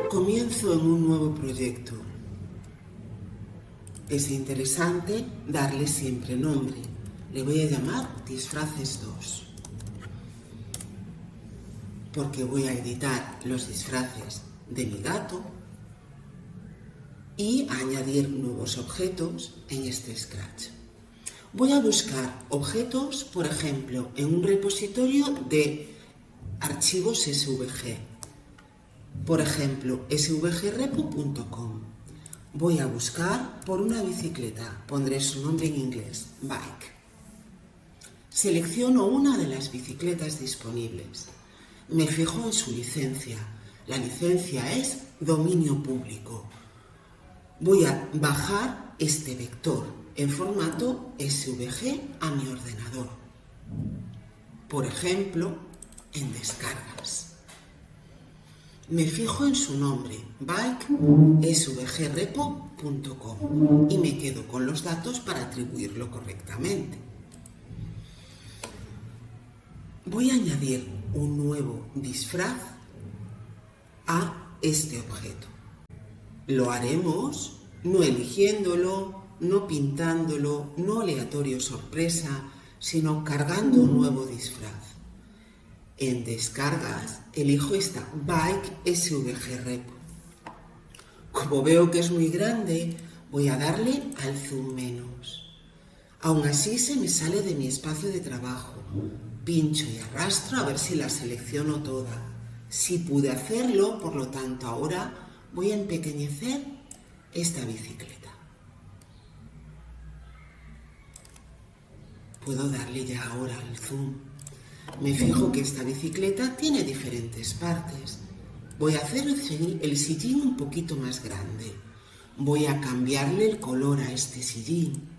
Comienzo en un nuevo proyecto. Es interesante darle siempre nombre. Le voy a llamar Disfraces 2. Porque voy a editar los disfraces de mi gato y a añadir nuevos objetos en este Scratch. Voy a buscar objetos, por ejemplo, en un repositorio de archivos SVG. Por ejemplo, svgrepo.com. Voy a buscar por una bicicleta. Pondré su nombre en inglés, bike. Selecciono una de las bicicletas disponibles. Me fijo en su licencia. La licencia es dominio público. Voy a bajar este vector en formato SVG a mi ordenador. Por ejemplo, en descargas. Me fijo en su nombre, bike svgrepo.com, y me quedo con los datos para atribuirlo correctamente. Voy a añadir un nuevo disfraz a este objeto. Lo haremos no eligiéndolo, no pintándolo, no aleatorio sorpresa, sino cargando un nuevo disfraz. En descargas elijo esta Bike SVG Repo. Como veo que es muy grande, voy a darle al zoom menos. Aún así se me sale de mi espacio de trabajo. Pincho y arrastro a ver si la selecciono toda. Sí pude hacerlo, por lo tanto ahora voy a empequeñecer esta bicicleta. Puedo darle ya ahora al zoom. Me fijo que esta bicicleta tiene diferentes partes. Voy a hacer el sillín un poquito más grande. Voy a cambiarle el color a este sillín.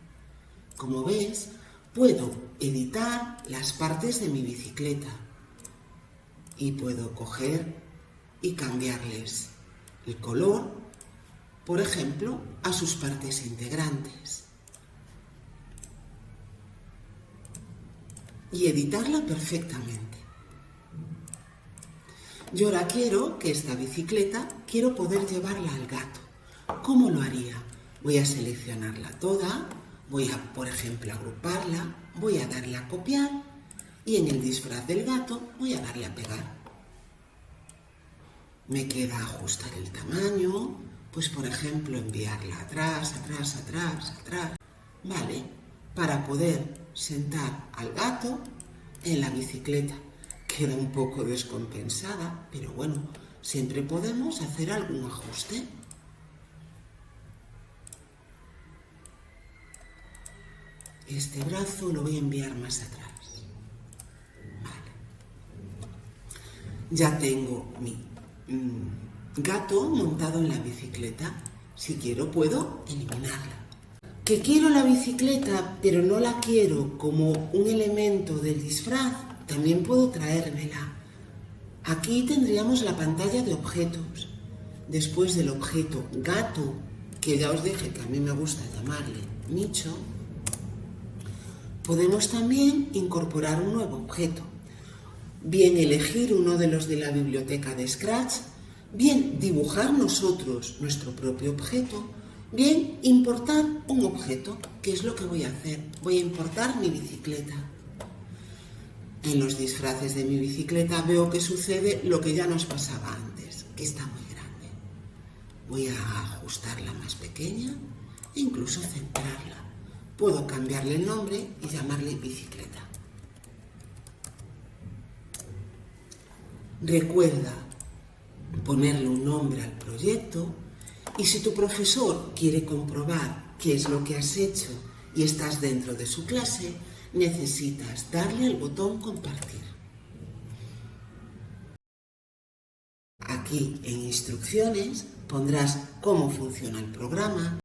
Como ves, puedo editar las partes de mi bicicleta. Y puedo coger y cambiarles el color, por ejemplo, a sus partes integrantes. Y editarla perfectamente. Yo ahora quiero que esta bicicleta, quiero poder llevarla al gato. ¿Cómo lo haría? Voy a seleccionarla toda, voy a, por ejemplo, agruparla, voy a darle a copiar y en el disfraz del gato voy a darle a pegar. Me queda ajustar el tamaño, pues por ejemplo enviarla atrás, atrás, atrás, atrás. Vale, para poder sentar al gato en la bicicleta. Queda un poco descompensada, pero bueno, siempre podemos hacer algún ajuste. Este brazo lo voy a enviar más atrás. Vale. Ya tengo mi gato montado en la bicicleta. Si quiero puedo eliminarla. Que quiero la bicicleta, pero no la quiero como un elemento del disfraz, también puedo traérmela. Aquí tendríamos la pantalla de objetos. Después del objeto gato, que ya os dije que a mí me gusta llamarle Micho, podemos también incorporar un nuevo objeto. Bien elegir uno de los de la biblioteca de Scratch, bien dibujar nosotros nuestro propio objeto, bien importar un objeto, que es lo que voy a hacer. Voy a importar mi bicicleta. En los disfraces de mi bicicleta veo que sucede lo que ya nos pasaba antes, que está muy grande. Voy a ajustarla más pequeña e incluso centrarla. Puedo cambiarle el nombre y llamarle bicicleta. Recuerda ponerle un nombre al proyecto y si tu profesor quiere comprobar qué es lo que has hecho y estás dentro de su clase, necesitas darle al botón compartir. Aquí en instrucciones pondrás cómo funciona el programa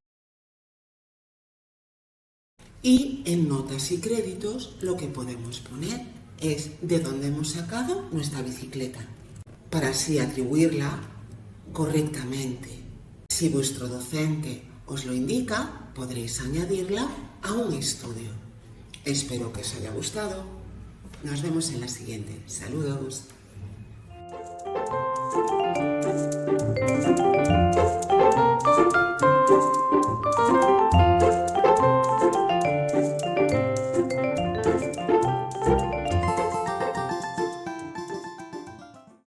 y en notas y créditos lo que podemos poner es de dónde hemos sacado nuestra bicicleta para así atribuirla correctamente. Si vuestro docente os lo indica, podréis añadirla a un estudio. Espero que os haya gustado. Nos vemos en la siguiente. Saludos.